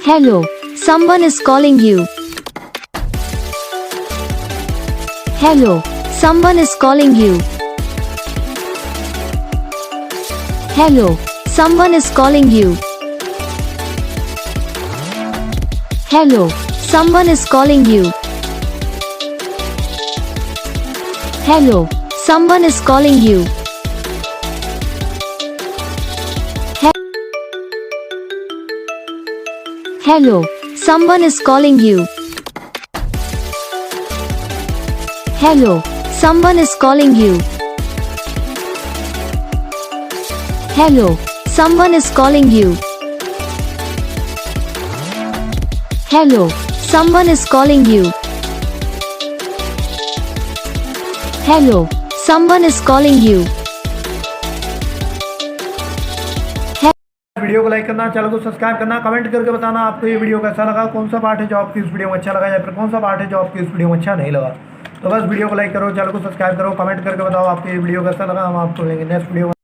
Hello, someone is calling you. Hello, someone is calling you. Hello, someone is calling you. Hello, someone is calling you. Hello, someone is calling you. Hello, someone is calling you. Hello, someone is calling you. Hello, someone is calling you. Hello, someone is calling you. Hello, someone is calling you. Video को like करना, channel को subscribe करना, comment करके बताना आपको ये video कैसा लगा, कौन सा पार्ट है जो आपकी इस वीडियो में अच्छा लगा या फिर कौन सा पार्ट है जो आपकी इस वीडियो में अच्छा नहीं लगा। तो बस वीडियो को लाइक करो, चैनल को सब्सक्राइब करो, कमेंट करके बताओ आपको ये वीडियो कैसा लगा। हम आपको लेंगे नेक्स्ट वीडियो।